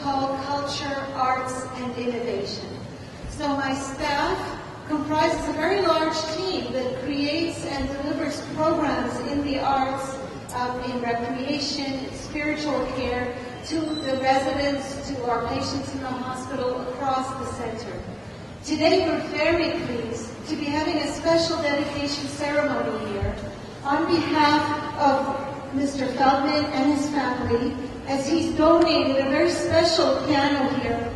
called Culture, Arts, and Innovation. So my staff comprises a very large team that creates and delivers programs in the arts, in recreation, spiritual care, to the residents, to our patients in the hospital across the center. Today we're very pleased to be having a special dedication ceremony here on behalf of Mr. Feldman and his family, as he's donated a very special piano here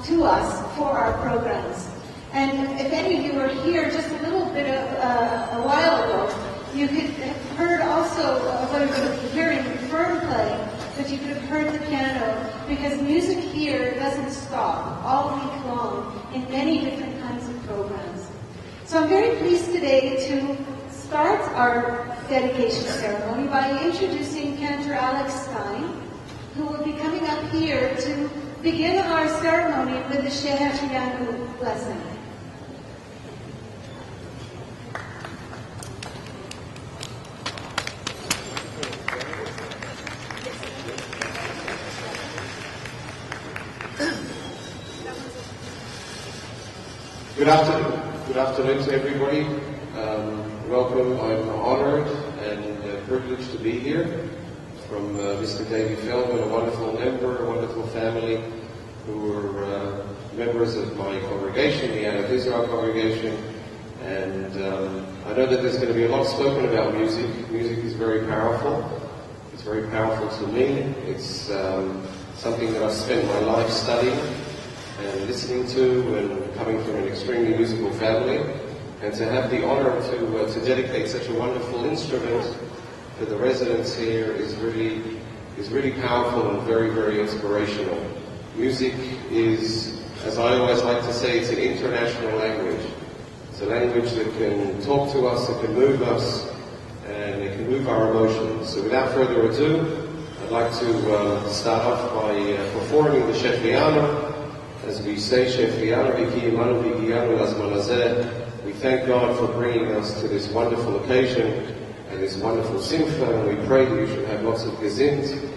to us for our programs. And if any of you were here just a little bit of a while ago, you could have heard also what you could be hearing Fern play, but you could have heard the piano, because music here doesn't stop all week long in many different kinds of programs. So I'm very pleased today to start our dedication ceremony by introducing Cantor Alex Stein, who will be coming up here to begin our ceremony with the Shehecheyanu blessing. Good afternoon. Good afternoon to everybody. Welcome. I'm honored and privileged to be here from Mr. David Feldman, a wonderful member, a wonderful family who are members of my congregation, the Anna of Israel congregation. And I know that there's going to be a lot spoken about music. Music is very powerful. It's very powerful to me. It's something that I've spent my life studying and listening to, and coming from an extremely musical family, and to have the honor to dedicate such a wonderful instrument to the residents here is really powerful and very, very inspirational. Music is, as I always like to say, it's an international language. It's a language that can talk to us, it can move us, and it can move our emotions. So without further ado, I'd like to start off by performing the Shehecheyanu. As we say, Shehecheyanu v'kiyimanu v'giyanu lazman hazeh. We thank God for bringing us to this wonderful occasion and this wonderful simcha, and we pray that you should have lots of gezint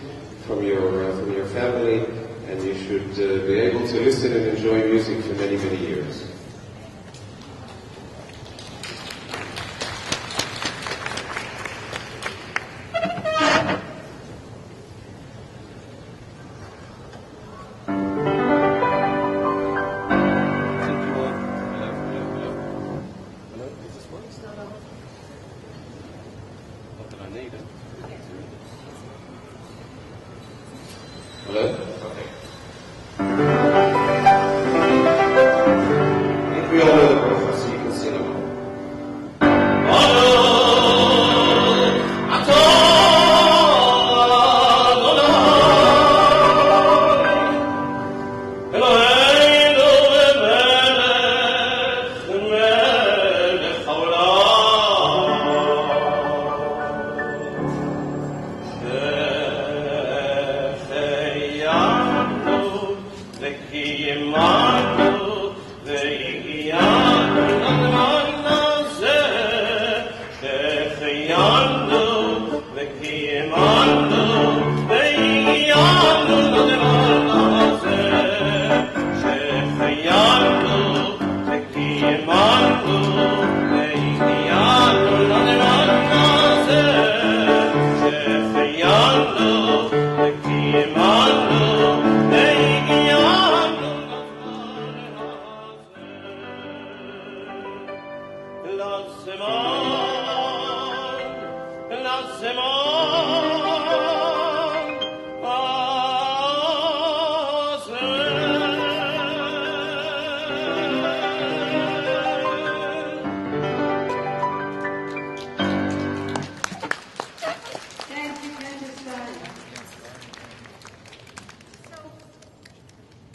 from your family, and you should be able to listen and enjoy music for many, many years.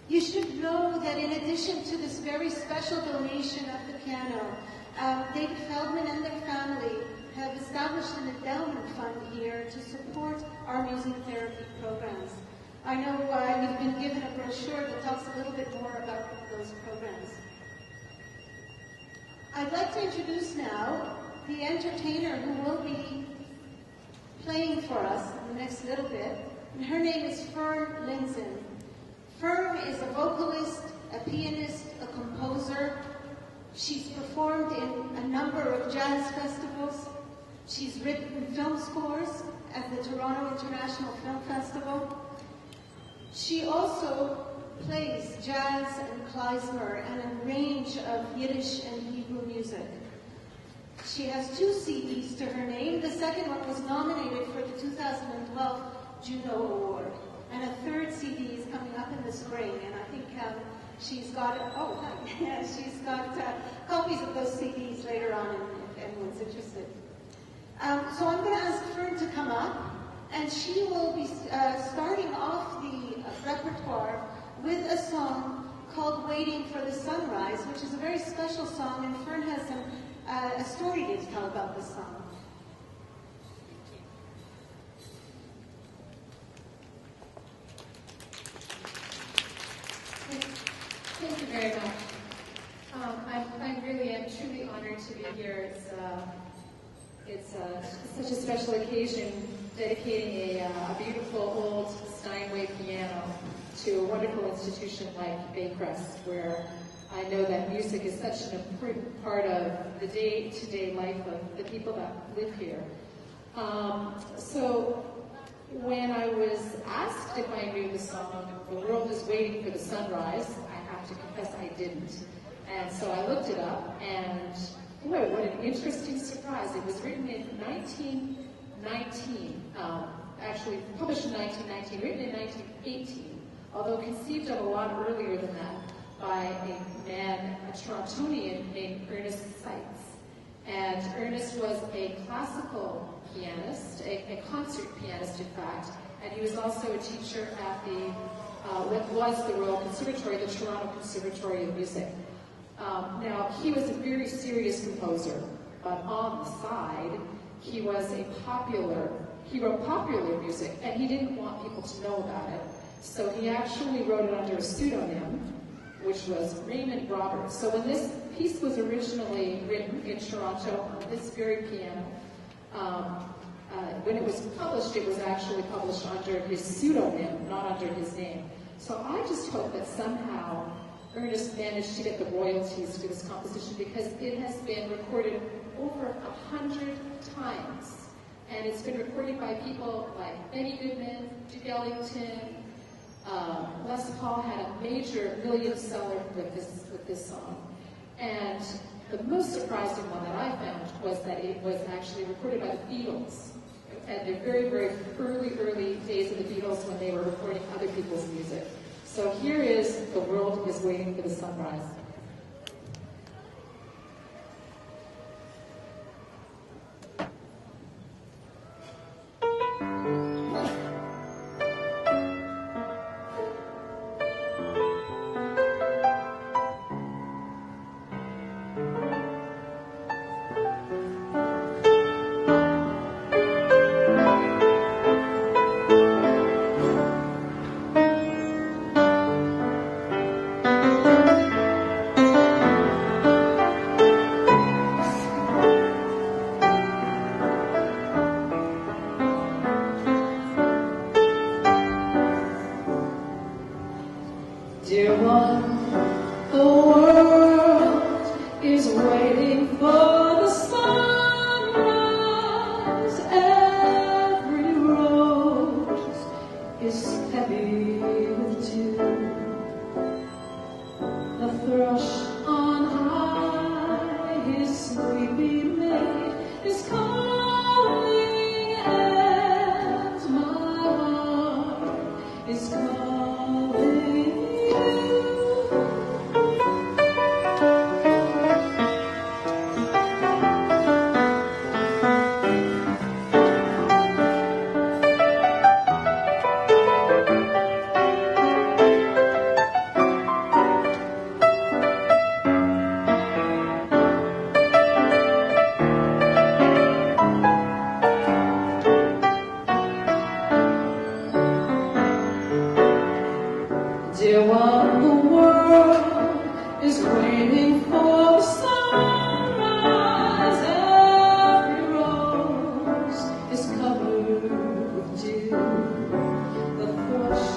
You should know that in addition to this very special donation of the piano, David Feldman and their family have established an endowment fund here to support our music therapy programs. I know you've been given a brochure that talks a little bit more about those programs. I'd like to introduce now the entertainer who will be playing for us in the next little bit. And her name is Feldman. Fern is a vocalist, a pianist, a composer. She's performed in a number of jazz festivals. She's written film scores at the Toronto International Film Festival. She also plays jazz and klezmer and a range of Yiddish and Hebrew music. She has 2 CDs to her name. The second one was nominated for the 2012 Juno Award. And a 3rd CD is coming up in the spring, and I think she's got she's got copies of those CDs later on if anyone's interested. So I'm going to ask Fern to come up, and she will be starting off the repertoire with a song called Waiting for the Sunrise, which is a very special song, and Fern has a story to tell about this song. Thank you very much. I really am truly honored to be here. It's such a special occasion, dedicating a beautiful old Steinway piano to a wonderful institution like Baycrest, where I know that music is such an important part of the day-to-day life of the people that live here. So when I was asked if I knew the song, "The World is Waiting for the Sunrise," I have to confess I didn't. And so I looked it up, and boy, what an interesting surprise. It was written in 1919, actually published in 1919, written in 1918, although conceived of a lot earlier than that by a man, a Torontonian named Ernest Seitz. And Ernest was a classical pianist, a concert pianist in fact, and he was also a teacher at what was the Royal Conservatory, the Toronto Conservatory of Music. Now, he was a very serious composer, but on the side, he wrote popular music, and he didn't want people to know about it. So he actually wrote it under a pseudonym, which was Raymond Roberts. So when this piece was originally written in Toronto on this very piano, when it was actually published under his pseudonym, not under his name. So I just hope that somehow Ernest managed to get the royalties for this composition, because it has been recorded over 100 times. And it's been recorded by people like Benny Goodman, Duke Ellington. Les Paul had a major million seller with this song. And the most surprising one that I found was that it was actually recorded by the Beatles. At the very, very early days of the Beatles, when they were recording other people's music. So here is "The World is Waiting for the Sunrise." Dear one, the world is waiting for the sunrise. Every rose is heavy with dew. The thrush on high, his sleepy mate is calling, and my heart is calling. Dear one, the world is waiting for the sunrise. Every rose is covered with dew. The thrush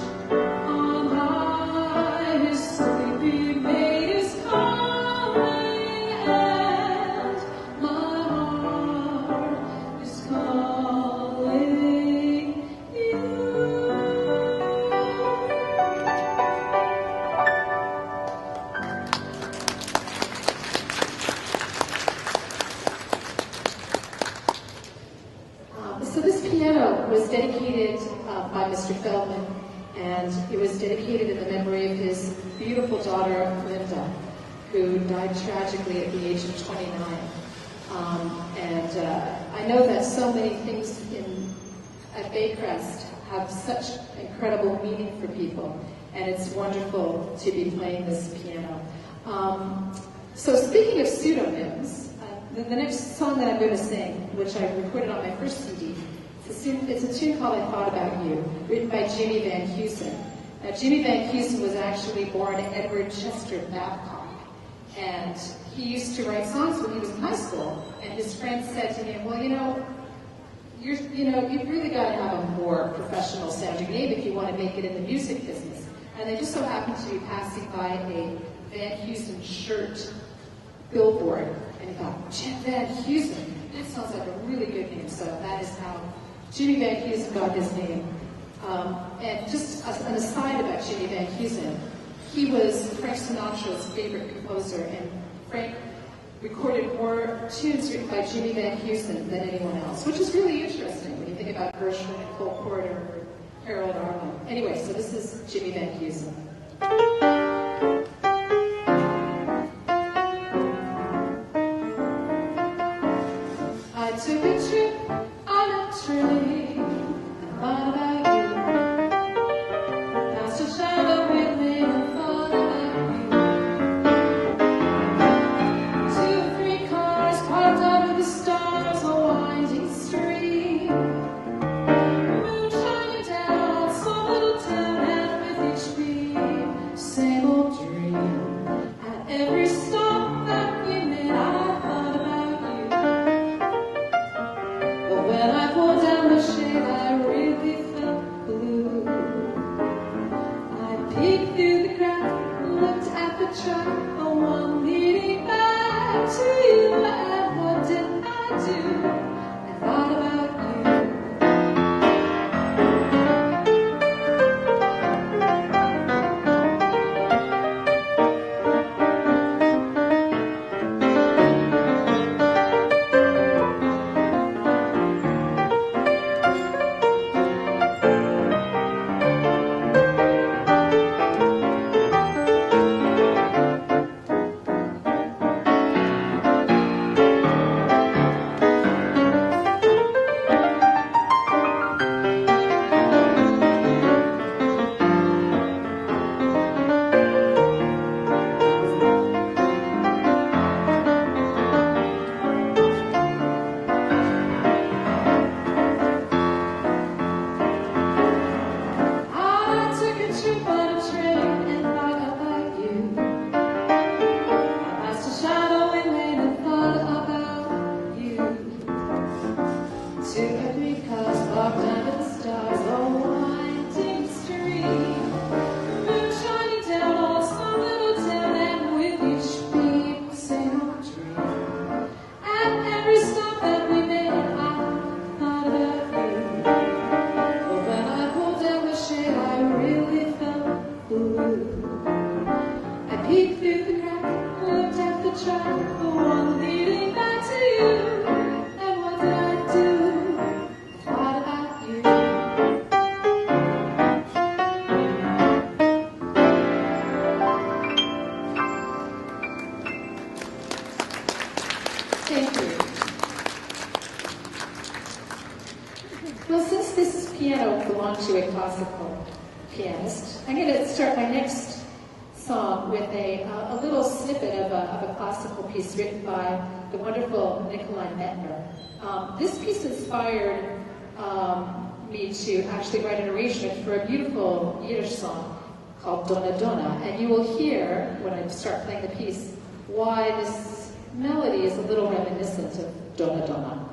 and it was dedicated in the memory of his beautiful daughter, Linda, who died tragically at the age of 29. I know that so many things at Baycrest have such incredible meaning for people, and it's wonderful to be playing this piano. So speaking of pseudonyms, the next song that I'm going to sing, which I recorded on my first CD, it's a tune called I Thought About You, written by Jimmy Van Heusen. Now, Jimmy Van Heusen was actually born Edward Chester Babcock, and he used to write songs when he was in high school, and his friends said to him, well, you've really got to have a more professional sounding name if you want to make it in the music business. And they just so happened to be passing by a Van Heusen shirt billboard, and he thought, Jim Van Heusen, that sounds like a really good name. So that is how Jimmy Van Heusen got his name. And just as an aside about Jimmy Van Heusen, he was Frank Sinatra's favorite composer, and Frank recorded more tunes written by Jimmy Van Heusen than anyone else, which is really interesting when you think about Gershwin and Cole Porter or Harold Arlen. Anyway, so this is Jimmy Van Heusen. I took a trip on a train and thought about you. Past a shadow with me and thought about you. 2 or 3 cars parked under the stars, a winding stream. Moon shining down some little town, and with each beam, same old dream. At every stop that we made, I thought about you. But when I pulled down the shade, I really felt blue. I peeked through the crack, looked at the track, the one leading back to you. And what did I do? I thought about you. I took a trip on a train and thought about you. I passed a shadowing lane and thought about you. 2 or 3 cars parked under the stars, a winding stream. The moon shining down on some little town, and with each beam, same old dream. At every stop that we made, I thought about you. But when I pulled down the shade, I really felt blue. I peeked through the crack, looked at the track, the one leading back to you. And what did I do? I thought about you. Thank you. Well, since this piano belonged to a classical pianist, I'm going to start my next song with a little snippet of a classical piece written by the wonderful Nikolai Metner. This piece inspired me to actually write an arrangement for a beautiful Yiddish song called Donna Donna, and you will hear, when I start playing the piece, why this melody is a little reminiscent of Donna Donna.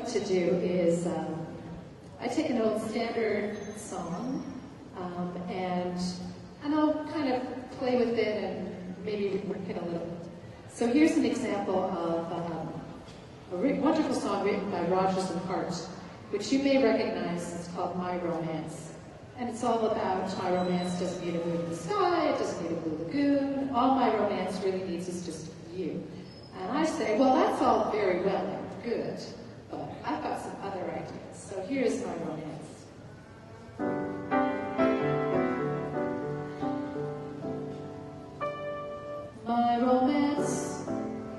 To do is I take an old standard song and I'll kind of play with it and maybe work it a little bit. So here's an example of a wonderful song written by Rodgers and Hart, which you may recognize. It's called My Romance. And it's all about my romance doesn't need a moon in the sky, it doesn't need a blue lagoon. All my romance really needs is just you. And I say, well, that's all very well and good, but I've got some other ideas. So here's my romance. My romance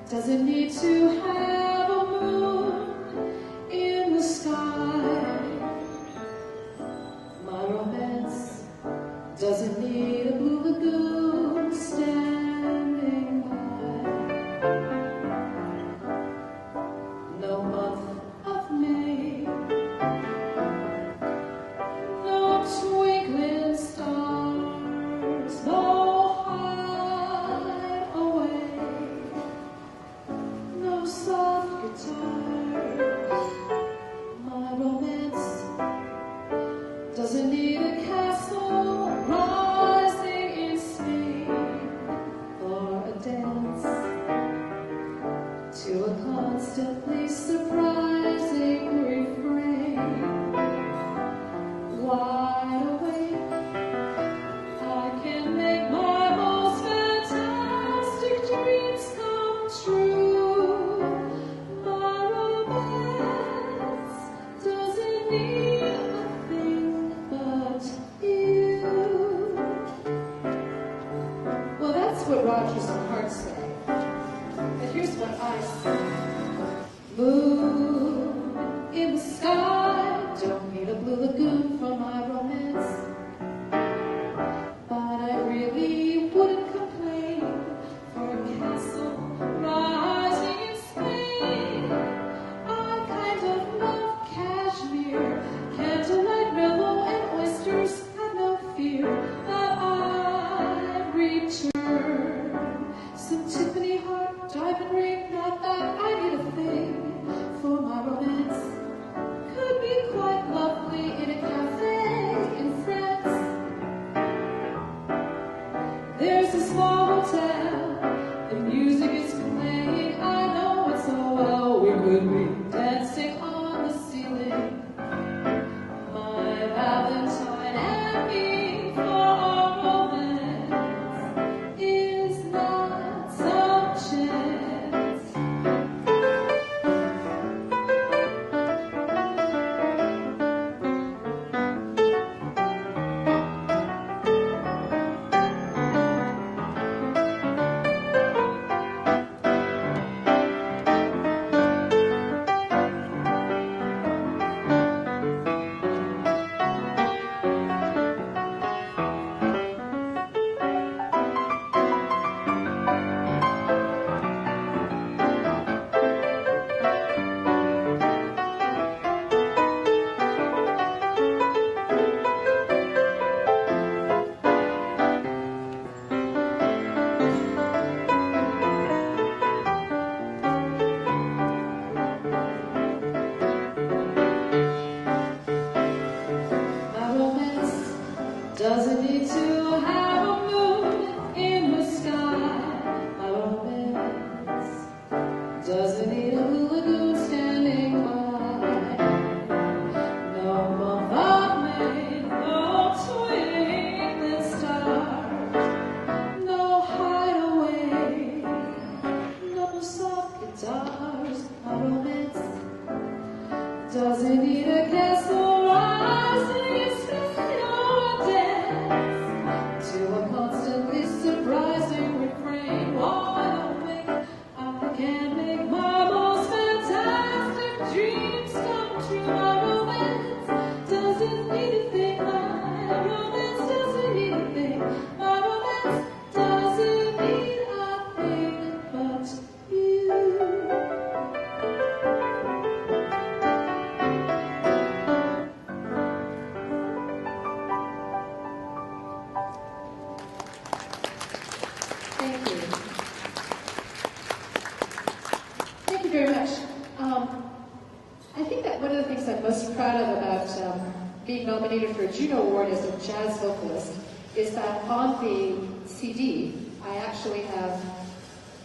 doesn't need to have a moon in the sky. My romance doesn't need a blue lagoon standing by. No month of May, no twinkling stars, no hideaway, no sun. being nominated for a Juno Award as a jazz vocalist is that on the CD, I actually have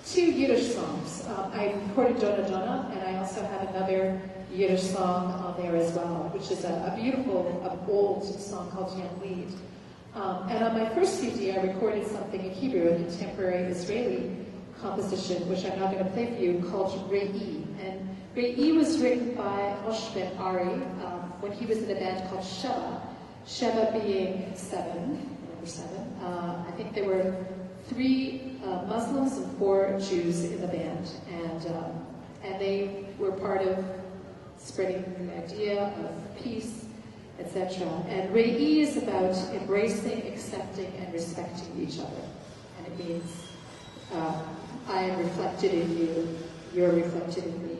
2 Yiddish songs. I recorded Donna Donna, and I also have another Yiddish song on there as well, which is a beautiful, old song called Young Lied. And on my first CD, I recorded something in Hebrew, a contemporary Israeli composition, which I'm now going to play for you, called Re'i. And Re'i was written by Moshe Ben Ari when he was in a band called Sheva. Sheva being 7, number 7. I think there were 3 Muslims and 4 Jews in the band, and they were part of spreading the idea of peace, etc. And Re'i is about embracing, accepting, and respecting each other. And it means I am reflected in you, you're reflected in me.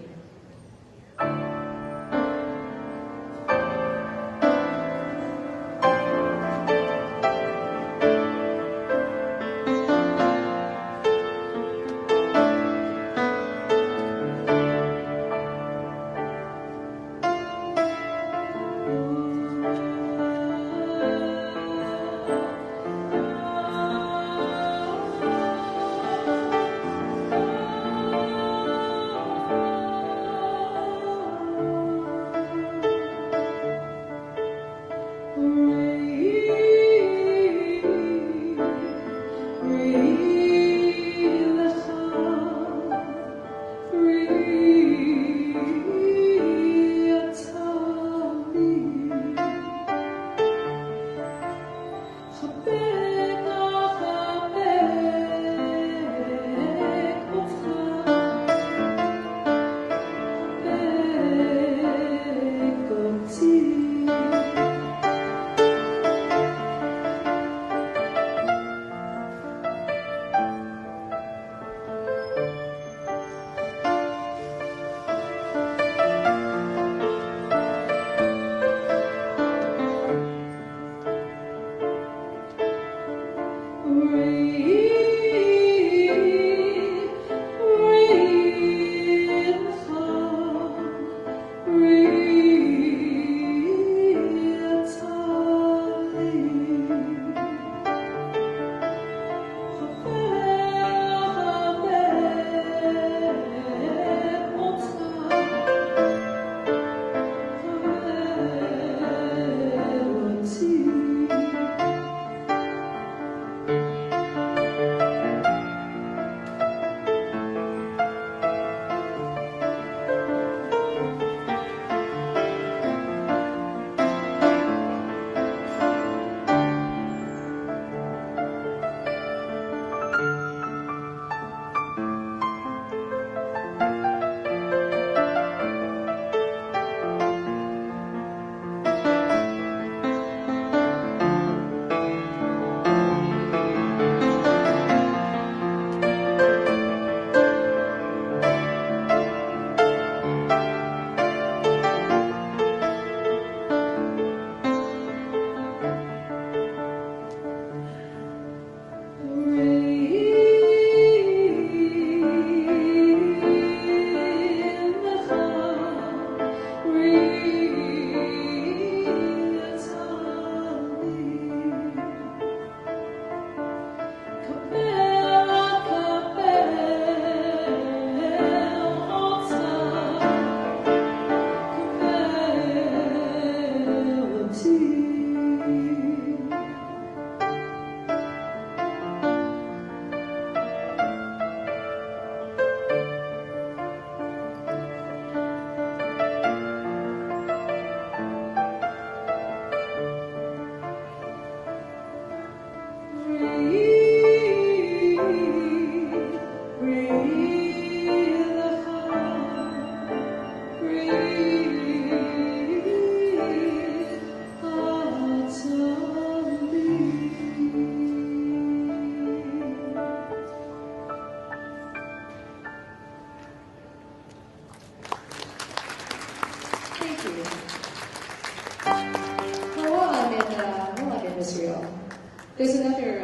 There's another,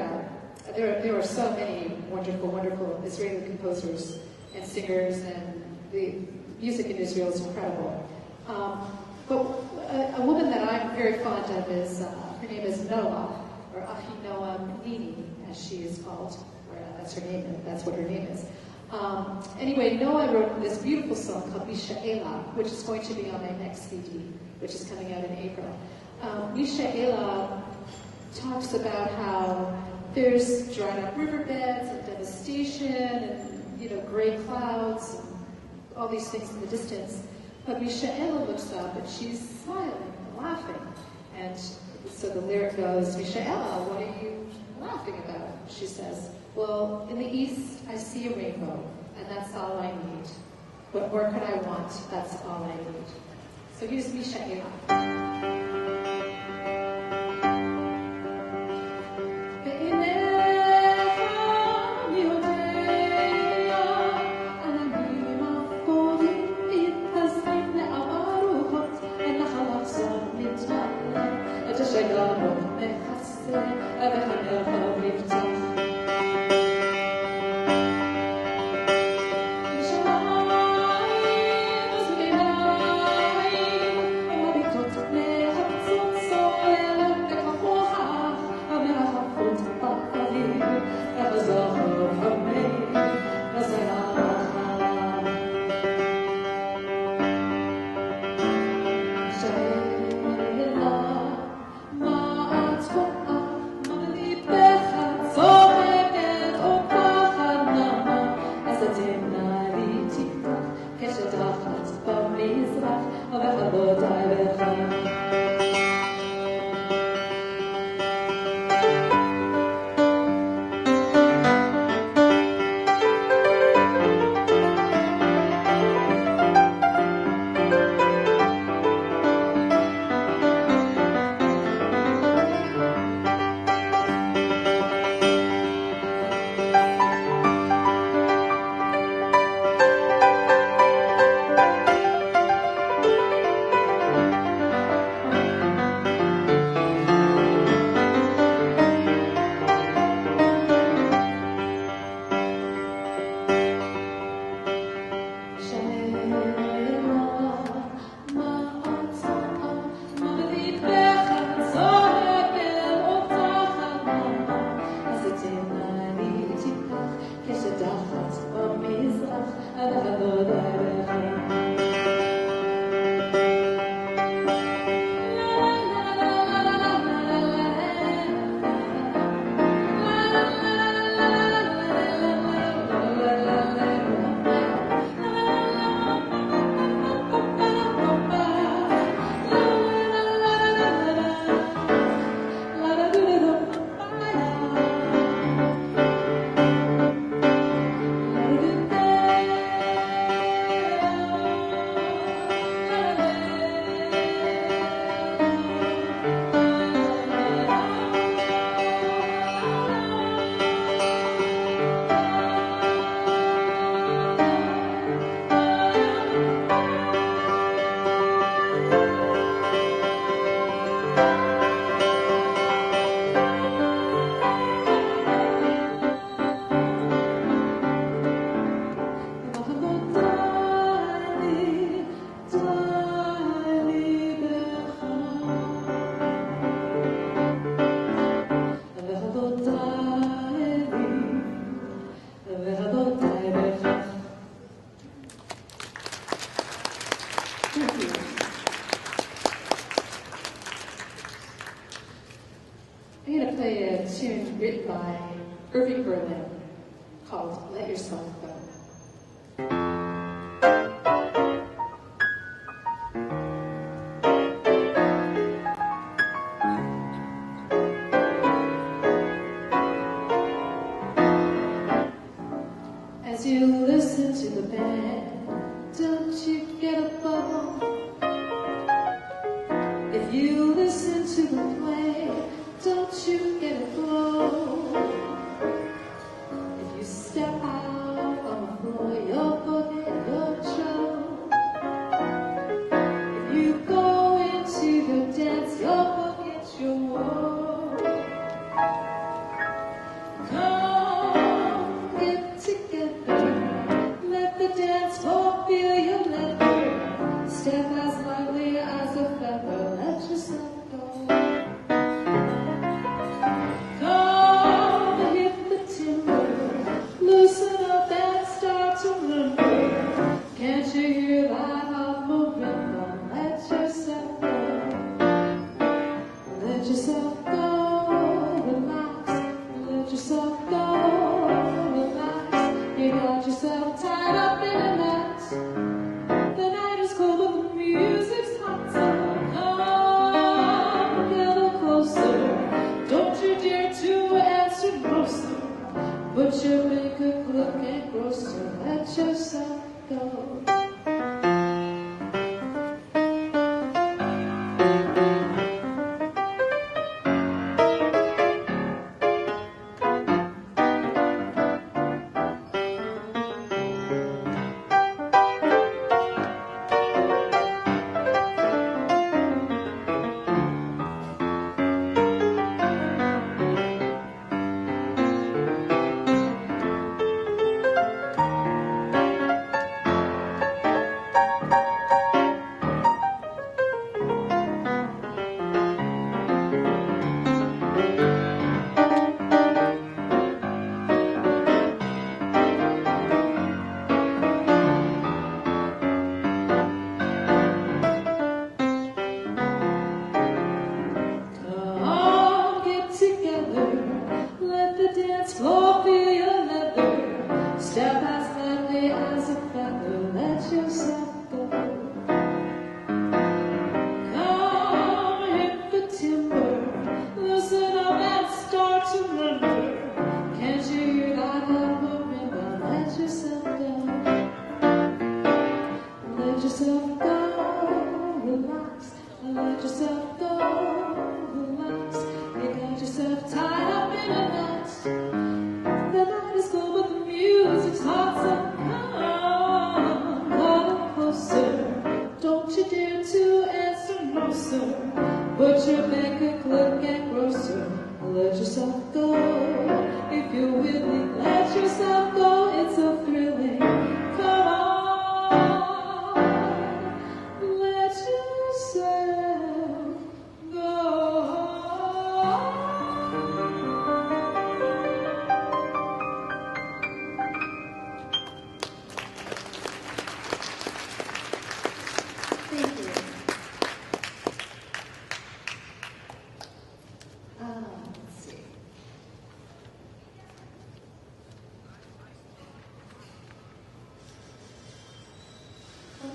there are so many wonderful Israeli composers and singers, and the music in Israel is incredible. But a woman that I'm very fond fond of is, her name is Noah, or Ahinoam Nini, as she is called. That's her name, that's what her name is. Anyway, Noah wrote this beautiful song called Misha'ela, which is going to be on my next CD, which is coming out in April. Misha'ela talks about how there's dried up riverbeds and devastation and, gray clouds and all these things in the distance. But Misha'ela looks up and she's smiling and laughing. And so the lyric goes, Misha'ela, what are you laughing about? She says, well, in the east, I see a rainbow, and that's all I need. What more could I want? That's all I need. So here's Misha'ela. Called Let Yourself Go. As you listen to the band, don't you get a bubble? If you listen to the play, don't you get a glow? If you step out on the floor, you'll forget your trouble. If you go into the dance, you'll forget your woe. Come, get together, let the dance floor feel your leather. Step as lightly as a feather, let yourself go. yourself go, relax. Let yourself go, relax. You got yourself tied up in a knot. The night is cold but the music's hot, so come a little closer. Don't you dare to answer no, sir. But you make a click and grocer. Let yourself go.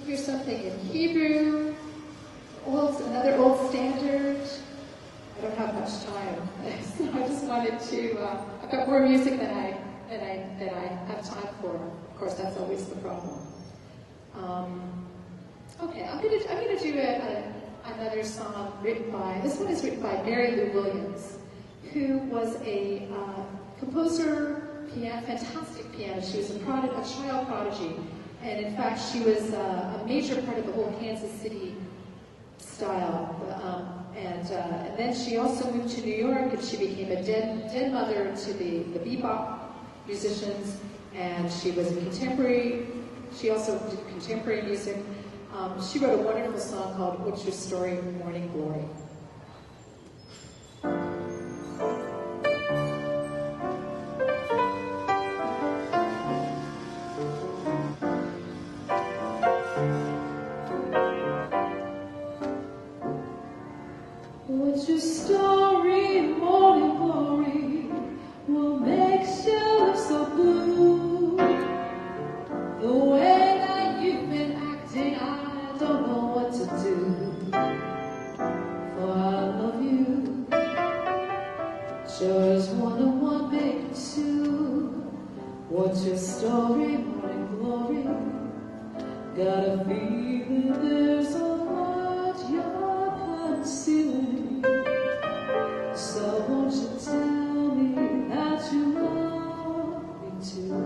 Here's something in Hebrew, another old standard. I don't have much time, so I just wanted to. I've got more music than I have time for. Of course, that's always the problem. Okay, I'm gonna do another song written by. This one is written by Mary Lou Williams, who was a composer, fantastic pianist. She was a child prodigy. And in fact, she was a major part of the whole Kansas City style. And then she also moved to New York, and she became a den mother to the bebop musicians. And she was a contemporary. She also did contemporary music. She wrote a wonderful song called "What's Your Story, Morning Glory." What's your story, morning glory? What makes you look so blue? The way that you've been acting, I don't know what to do. For I love you. Sure as 1 and 1 make 2. What's your story, morning glory? Got a feeling there's a lot you're concealing. So won't you tell me that you love me too?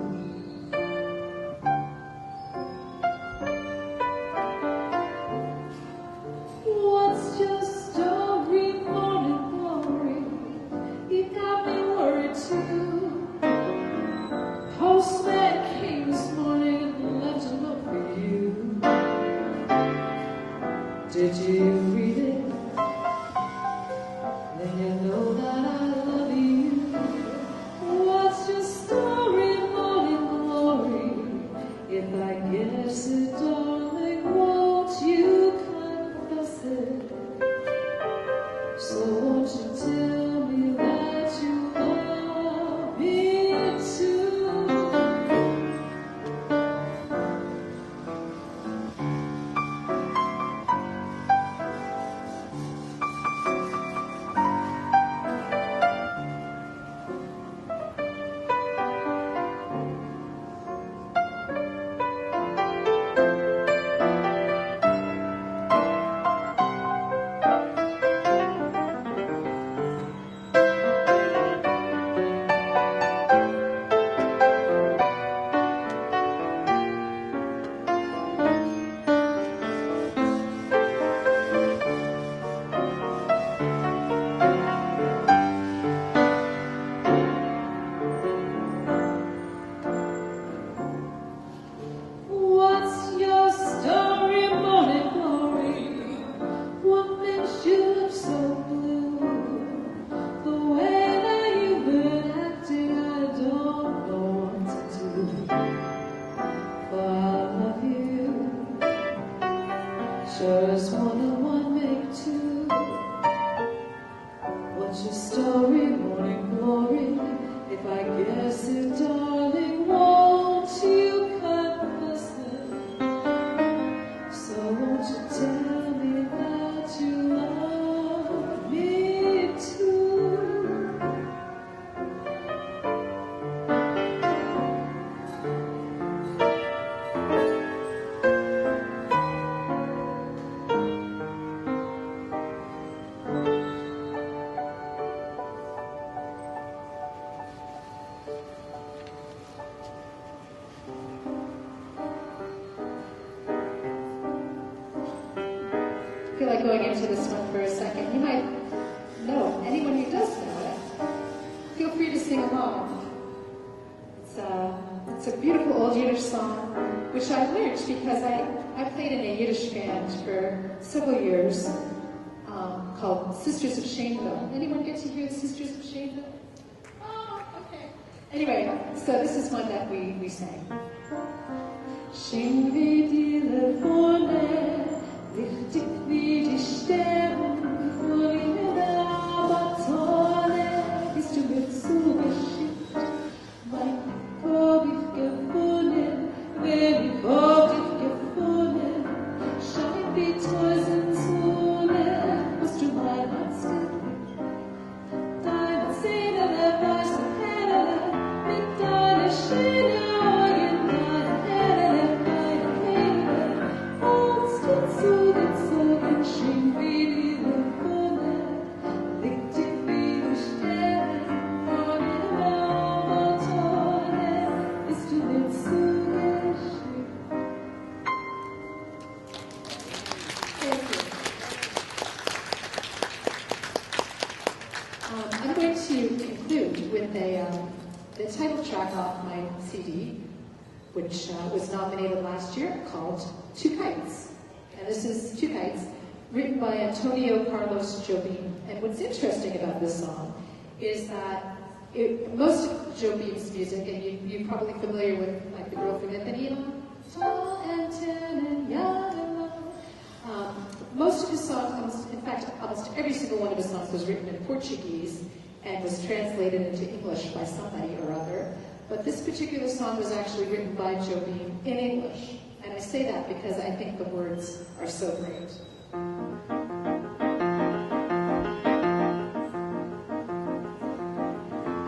What's your story, morning glory? You got me worried too. Postman came this morning and left a note for you. Did you read it? won't you tell me that you love me too? What's your story, morning glory? What makes you look so blue? The way that you've been acting, I don't know what to do. For I love you. Sure as one and one make two. What's your story, morning glory? If I guess it, darling, won't you confess it? So won't you tell me that you love me too? I feel like going into this one for a second. You might know, anyone who does know it, feel free to sing along. It's a beautiful old Yiddish song, which I learned because I played in a Yiddish band for several years called Sisters of Shameville. Anyone get to hear the Sisters of Shameville? Oh, okay. Anyway, so this is one that we sang. Schien wie die Levone, lichtig wie die Sterne, von ihrer Abertonne bist du mir zugeschickt. Mein Hab ich gefunden, wer ich hab dich gefunden, scheint wie tausend Sonne, musst du mein Herz gekriegt. Deine Zähne, der weiße Perle, mit deiner schönen Augen, deine Hände, deine Hände, uns zugezogen, schien wie die Levone, lichtig wie die Sterne, von ihrer Abertonne bist du mir zugeschickt. Thank you. I'm going to conclude with the title track off my CD, which was nominated last year, called Two Kites. And this is Two Kites, written by Antonio Carlos Jobim. And what's interesting about this song is that most of Jobim's music, and you're probably familiar with like the girl from Ipanema, tall and tan and young and long. Most of his songs, in fact, almost every single one of his songs was written in Portuguese and was translated into English by somebody or other. But this particular song was actually written by Jobim in English. And I say that because I think the words are so great.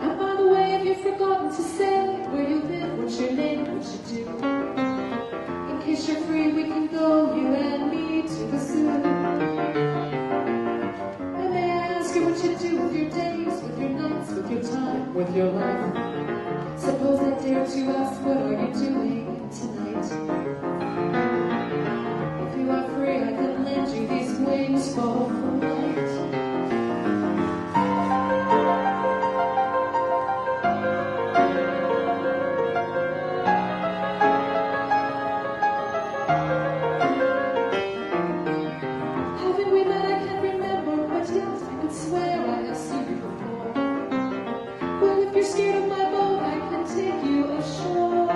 And by the way, if you've forgotten to say where you live, what's your name, what you do, in case you're free, we can go, you and me, to the zoo. And may I ask you what you do with your days, with your nights, with your time, with your life? Suppose I dare to ask, what are you doing tonight? If you are free, I can lend you these wings for flight. Haven't we met? I can't remember, but yet I could swear I have seen you before. Well, if you're scared of my boat, I can take you ashore.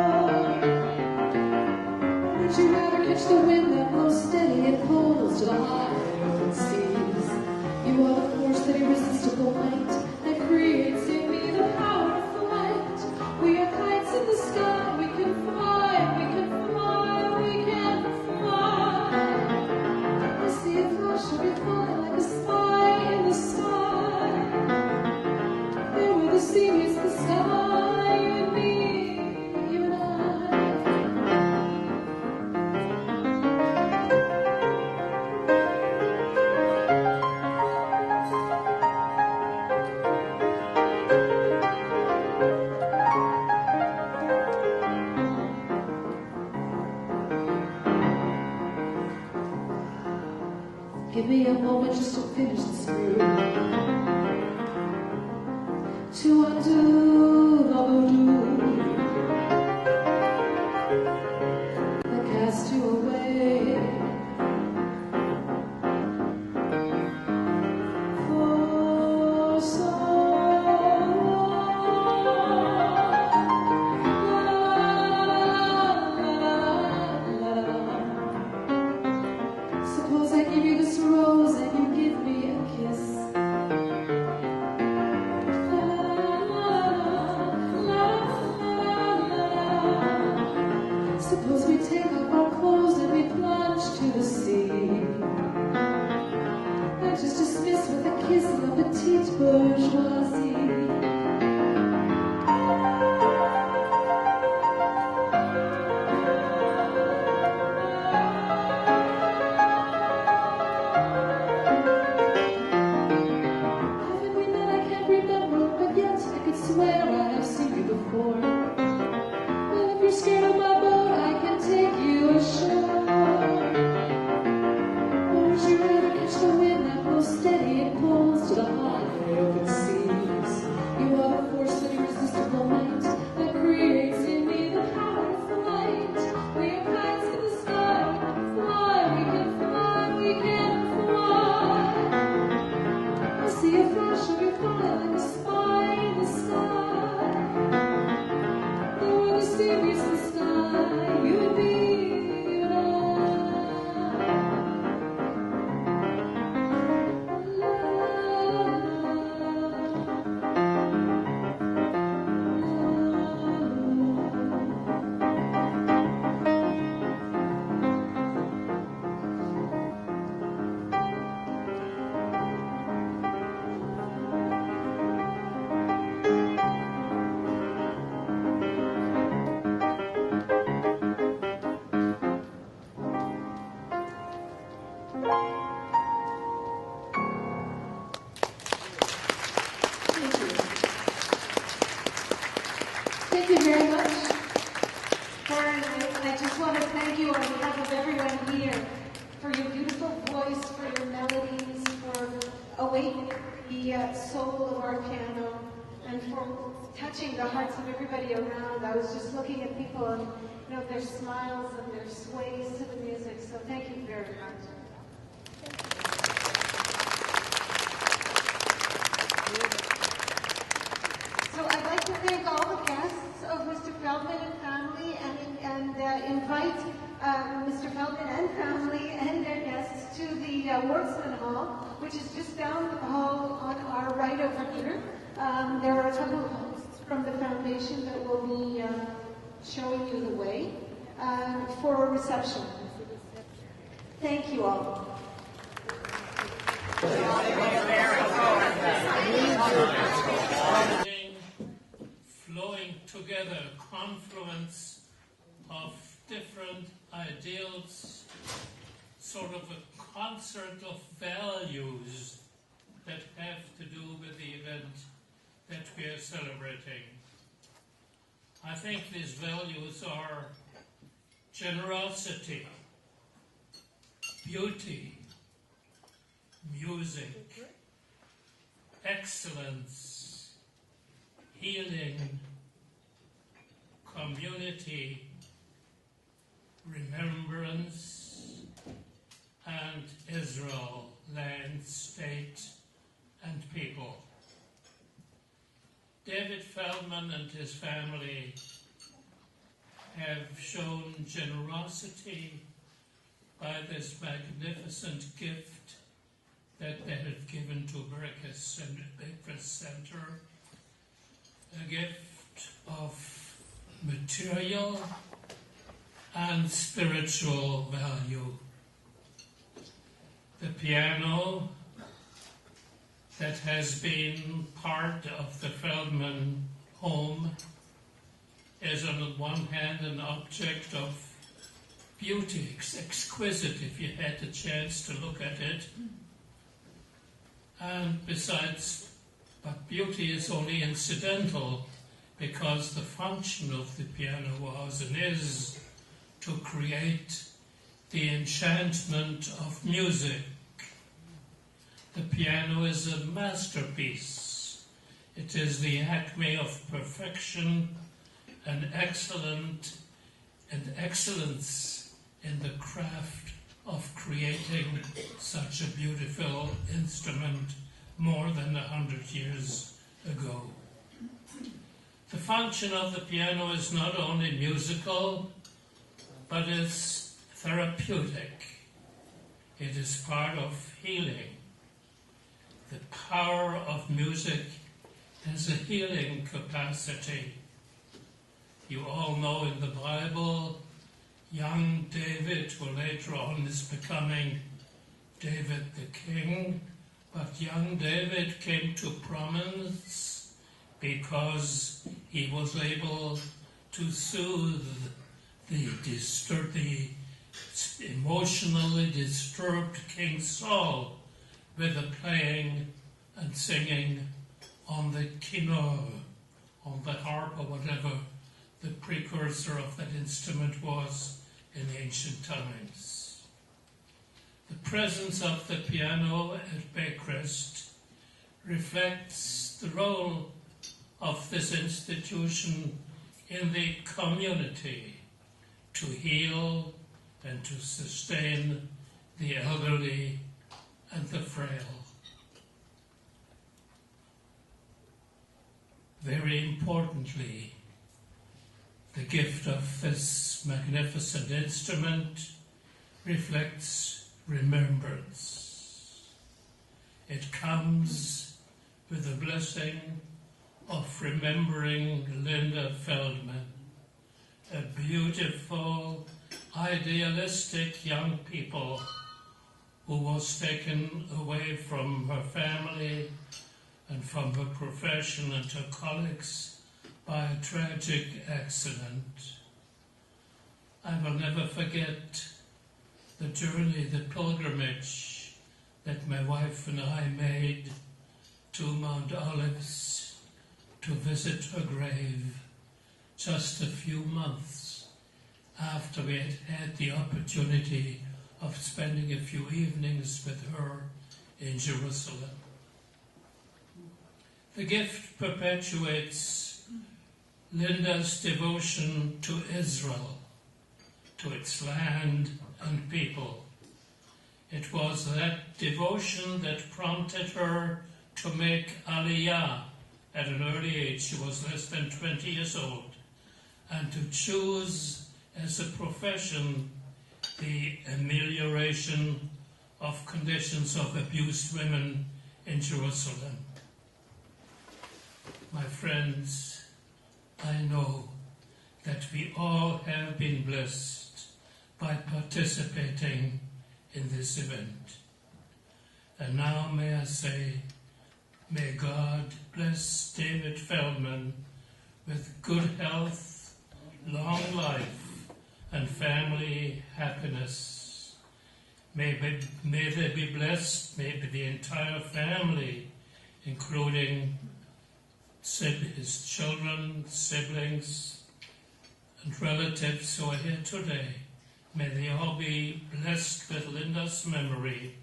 Would you rather catch the wind that blows steady and pulls to the high open seas? You are the force that me a moment just to finish this groove. To undo the voodoo that cast you away. For so suppose I give you this rose and you give me a kiss. Suppose we take off our clothes and we plunge to the sea. And just dismiss with a kiss la petite bourgeoisie. Haven't we met? I can't remember, but yet I could swear I have seen you before. Well, if you're scared of my boat, I can take you ashore. Or would you rather catch the wind that blows steady and pulls to the high open seas? You are the force of irresistible might that creates in me the power of flight. We are kites in the sky, we can fly, we can fly, we can fly. I see a flash of your fire like a spy in the sky. Though we're the sea meets the sky, you and me, you and I. Thank you very much. Karen, I just want to thank you on behalf of everyone here for your beautiful voice, for your melodies, for awakening the soul of our piano, and for touching the hearts of everybody around. I was just looking at people and, their smiles and their sways to the music, so thank you very much. So I'd like to thank all the guests of Mr. Feldman and family, and invite Mr. Feldman and family and their guests to the Worksman Hall, which is just down the hall on our right over here. There are a couple of hosts from the foundation that will be showing you the way for a reception. Thank you all. Flowing together, confluence of different ideals, sort of a concert of values that have to do with the event that we are celebrating. I think these values are generosity, beauty, music, excellence, healing, community, remembrance, and Israel, land, state, and people. David Feldman and his family have shown generosity by this magnificent gift that they have given to Baycrest Center, a gift of material and spiritual value. The piano that has been part of the Feldman home is on the one hand an object of beauty, exquisite if you had the chance to look at it. And besides, but beauty is only incidental, because the function of the piano was and is to create the enchantment of music, The piano is a masterpiece. It is the acme of perfection and excellence in the craft of creating such a beautiful instrument more than 100 years ago. The function of the piano is not only musical, but it's therapeutic. It is part of healing. The power of music has a healing capacity. You all know in the Bible, young David, who later on is becoming David the king, but young David came to prominence because he was able to soothe the emotionally disturbed King Saul with the playing and singing on the kinnor, on the harp or whatever the precursor of that instrument was in ancient times. The presence of the piano at Baycrest reflects the role of this institution in the community to heal and to sustain the elderly and the frail. Very importantly, the gift of this magnificent instrument reflects remembrance. It comes with the blessing of remembering Linda Feldman, a beautiful, idealistic young people who was taken away from her family and from her profession and her colleagues by a tragic accident. I will never forget the journey, the pilgrimage that my wife and I made to Mount Olives to visit her grave just a few months after we had had the opportunity of spending a few evenings with her in Jerusalem. The gift perpetuates Linda's devotion to Israel, to its land and people. It was that devotion that prompted her to make Aliyah at an early age. She was less than 20 years old, and to choose as a profession the amelioration of conditions of abused women in Jerusalem. My friends, I know that we all have been blessed by participating in this event. And now may I say, may God bless David Feldman with good health, long life, and family happiness. May they be blessed, may the entire family, including his children, siblings, and relatives who are here today. May they all be blessed with Linda's memory,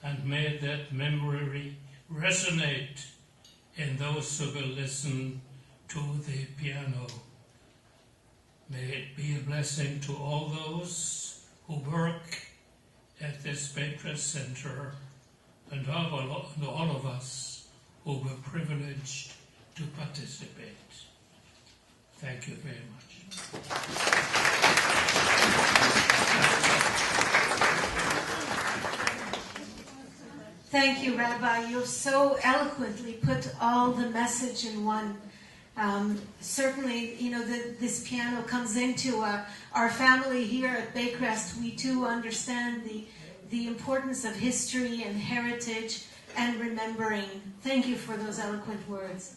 and may that memory resonate in those who will listen to the piano. May it be a blessing to all those who work at this Baycrest Center and all of us who were privileged to participate. Thank you very much. Thank you, Rabbi. You've so eloquently put all the message in one. Certainly, this piano comes into our family here at Baycrest. We too understand the importance of history and heritage and remembering. Thank you for those eloquent words.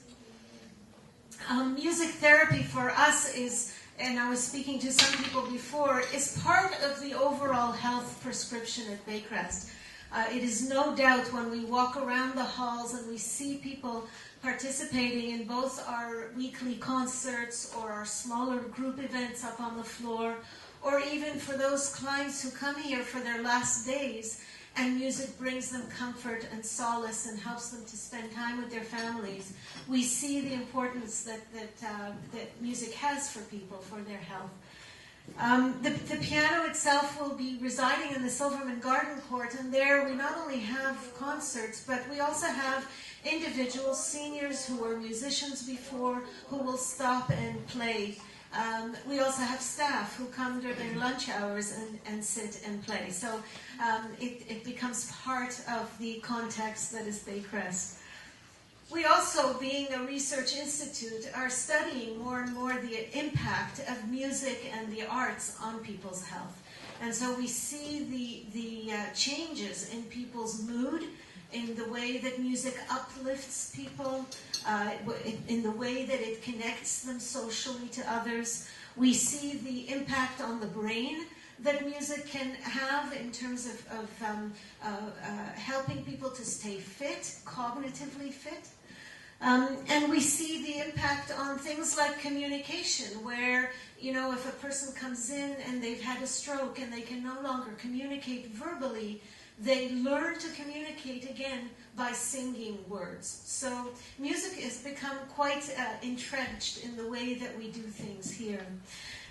Music therapy for us is, and I was speaking to some people before, is part of the overall health prescription at Baycrest. It is no doubt when we walk around the halls and we see people participating in both our weekly concerts or our smaller group events up on the floor, or even for those clients who come here for their last days, and music brings them comfort and solace and helps them to spend time with their families, we see the importance that music has for people, for their health. The piano itself will be residing in the Silverman Garden Court, and there we not only have concerts, but we also have individuals, seniors who were musicians before, who will stop and play. We also have staff who come during lunch hours and sit and play. So it becomes part of the context that is Baycrest. We also, being a research institute, are studying more and more the impact of music and the arts on people's health. And so we see the changes in people's mood, in the way that music uplifts people, in the way that it connects them socially to others. We see the impact on the brain that music can have in terms of helping people to stay fit, cognitively fit. And we see the impact on things like communication, where, if a person comes in and they've had a stroke and they can no longer communicate verbally, they learn to communicate again by singing words. So music has become quite entrenched in the way that we do things here.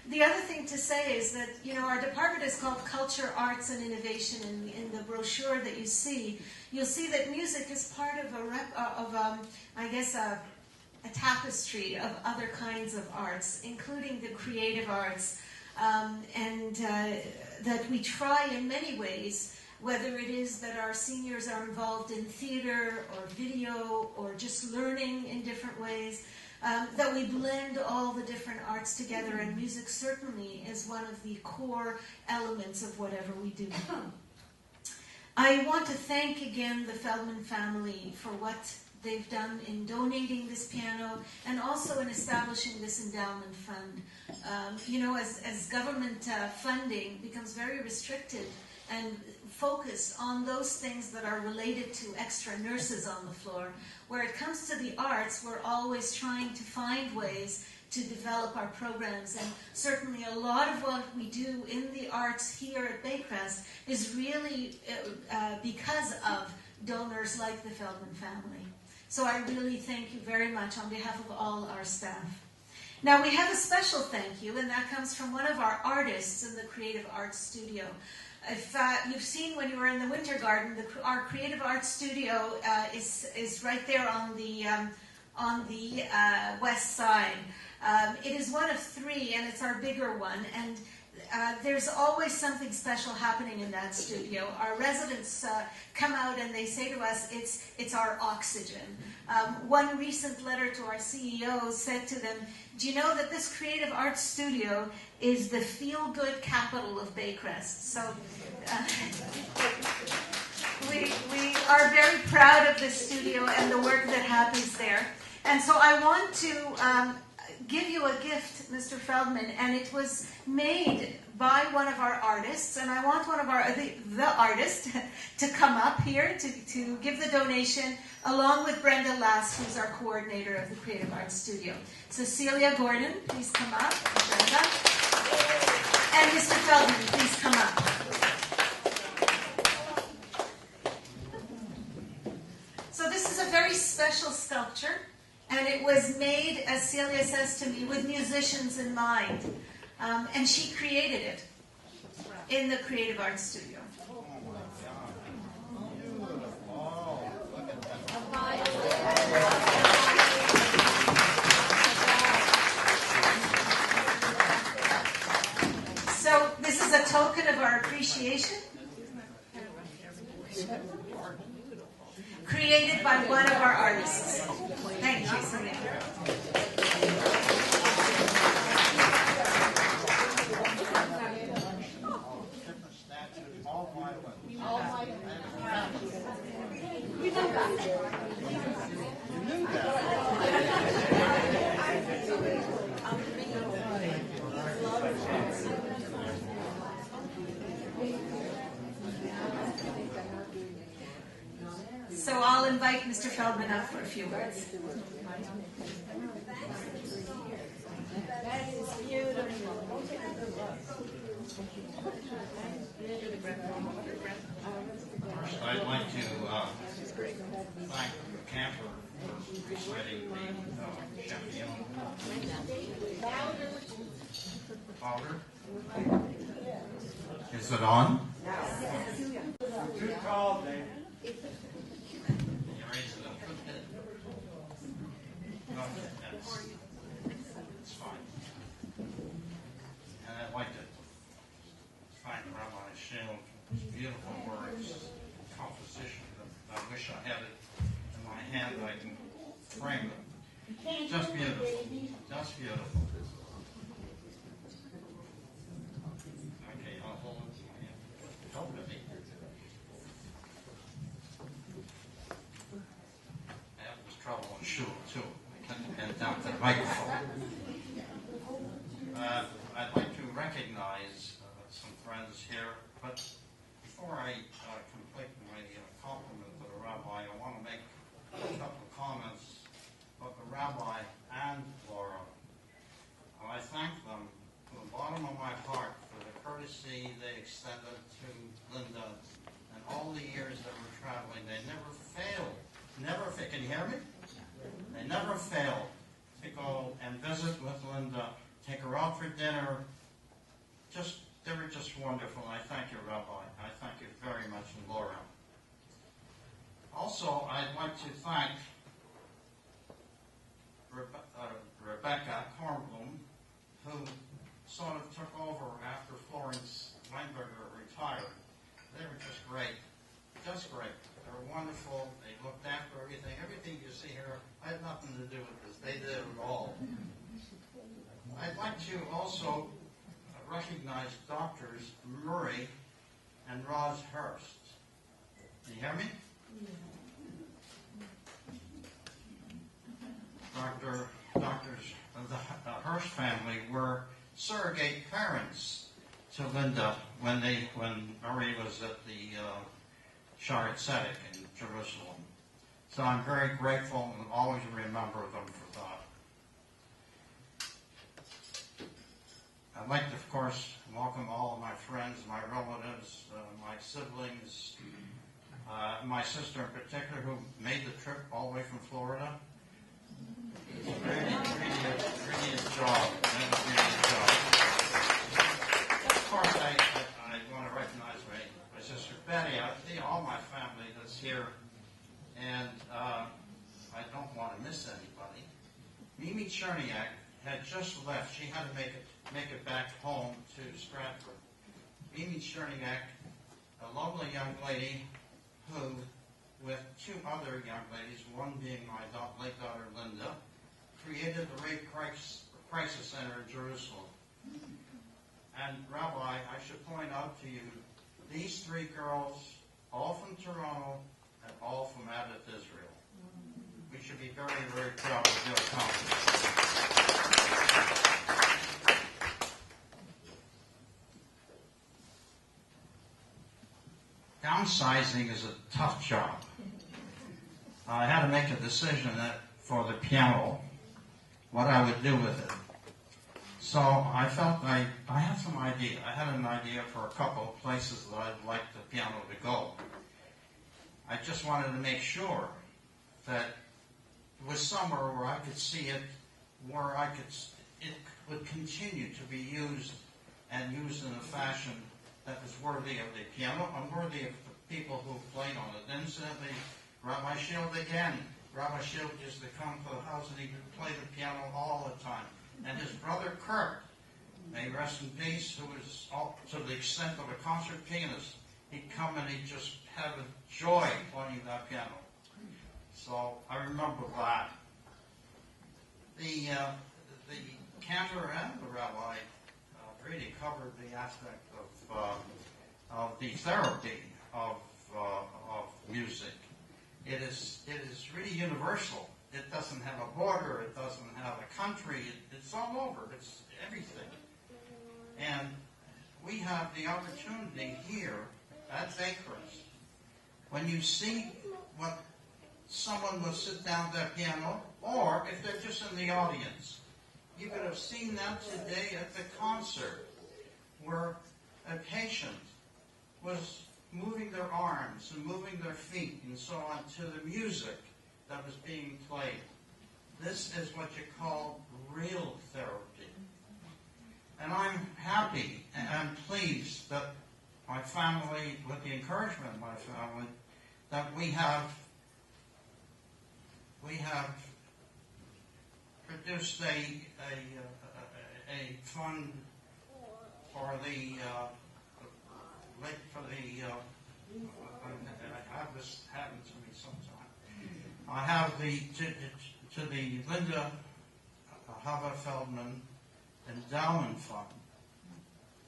The other thing to say is that, our department is called Culture, Arts and Innovation. In the brochure that you see, you'll see that music is part of a tapestry of other kinds of arts, including the creative arts, and that we try in many ways, whether it is that our seniors are involved in theater or video or just learning in different ways, that we blend all the different arts together, and music certainly is one of the core elements of whatever we do. I want to thank again the Feldman family for what they've done in donating this piano and also in establishing this endowment fund. As government funding becomes very restricted and focused on those things that are related to extra nurses on the floor, where it comes to the arts, we're always trying to find ways to develop our programs, and certainly a lot of what we do in the arts here at Baycrest is really because of donors like the Feldman family. So I really thank you very much on behalf of all our staff. Now we have a special thank you, and that comes from one of our artists in the Creative Arts Studio. If you've seen when you were in the Winter Garden, our Creative Arts Studio is right there on the west side. It is one of three, and it's our bigger one. And there's always something special happening in that studio. Our residents come out and they say to us, it's our oxygen. One recent letter to our CEO said to them, do you know that this Creative Arts Studio is the feel-good capital of Baycrest? So we are very proud of this studio and the work that happens there. And so I want to give you a gift, Mr. Feldman, and it was made by one of our artists, and I want one of the artists to come up here to give the donation, along with Brenda Lass, who's our coordinator of the Creative Arts Studio. Cecilia Gordon, please come up. Brenda. And Mr. Feldman, please come up. So this is a very special sculpture, and it was made, as Celia says to me, with musicians in mind. And she created it in the Creative Arts Studio. So this is a token of our appreciation, created by one of our artists. Thank you, Celia. So I'll invite Mr. Feldman up for a few words. That is beautiful. First, I'd like to thank Camper for reciting the Champion. Louder. Is it on? Too tall, Dave. Can you raise it up a bit? No, it's fine. And I'd like to thank Rabbi Shield for his beautiful words, composition. I wish I had it in my hand. I can frame it. Just beautiful. Just beautiful. Okay, I'll hold it in my hand. Help me. I have this trouble in shul too. I couldn't bend down to the microphone. I'd like to recognize some friends here, but before I complete my compliment to the rabbi, I want to make a couple of comments about the rabbi and Laura. And I thank them from the bottom of my heart for the courtesy they extended to Linda and all the years they were traveling. They never failed. Can you hear me? They never failed to go and visit with Linda, take her out for dinner. They were just wonderful. I thank you, Rabbi. I thank you very much, and Laura. Also, I'd like to thank Rebecca Kornblum, who sort of took over after Florence Weinberger retired. They were just great. Just great. They were wonderful. They looked after everything. Everything you see here, I had nothing to do with this. They did it all. I'd like to also recognize Doctors Murray and Roz Hurst. Can you hear me? The Hurst family were surrogate parents to Linda when Murray was at the Sharet Tzedek in Jerusalem. So I'm very grateful and always remember them for that. I'd like to, of course, welcome all of my friends, my relatives, my siblings, my sister in particular, who made the trip all the way from Florida. It's really a job. Of course, I want to recognize my sister Betty. I see all my family that's here, and I don't want to miss anybody. Mimi Cherniak had just left. She had to make it back home to Stratford. Mimi Cherniak, a lovely young lady who, with two other young ladies, one being my late daughter Linda, created the Rape Crisis Center in Jerusalem. And Rabbi, I should point out to you, these three girls, all from Toronto and all from Adat Israel. We should be very, very proud of their accomplishments. Downsizing is a tough job. I had to make a decision for the piano, what I would do with it. So I felt I had some idea. I had an idea for a couple of places that I'd like the piano to go. I just wanted to make sure that it was somewhere where I could see it, where it would continue to be used and used in a fashion that was worthy of the piano and worthy of the people who played on it. Incidentally, Rabbi Shield again. Rabbi Shield used to come to the house and he would play the piano all the time. And his brother Kurt, may he rest in peace, who was to the extent of a concert pianist, he'd come and he'd just have a joy playing that piano. So I remember that. The cantor and the rabbi really covered the aspect of the therapy of music. It is really universal. It doesn't have a border. It doesn't have a country. It's all over. It's everything. And we have the opportunity here at Baycrest, when you see what someone will sit down at that piano, or if they're just in the audience, you could have seen them today at the concert, where a patient was moving their arms and moving their feet and so on to the music that was being played. This is what you call real therapy. And I'm happy and pleased that my family, with the encouragement of my family, that we have produced a fund for the I have this happen to me sometime. I have to the Linda Hava Feldman Endowment Fund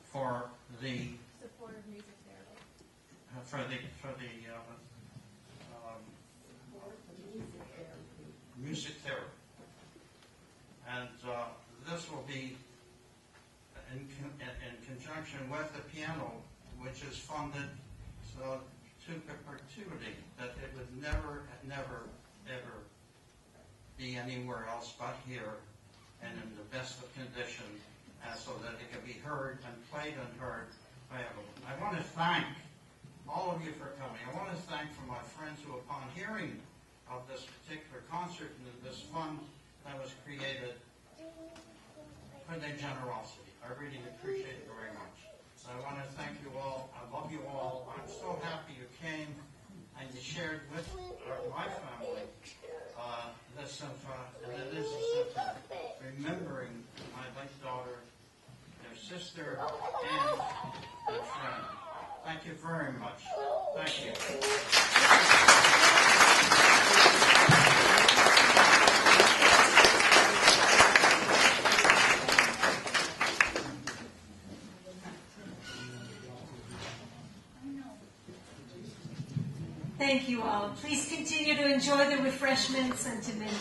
for the Supportive music therapy. Music therapy. And this will be in conjunction with the piano, which is funded so to perpetuity, that it would never, ever be anywhere else but here and in the best of condition, so that it can be heard and played and heard by everyone. I want to thank all of you for coming. I want to thank for my friends who, upon hearing of this particular concert and this fund that was created, for their generosity. I really appreciate it very much. So I want to thank you all. I love you all. I'm so happy you came and you shared with my family this symphony. And it is a symphony remembering my late daughter, their sister, and their friend. Thank you very much. Thank you. Thank you all. Please continue to enjoy the refreshments and to mingle.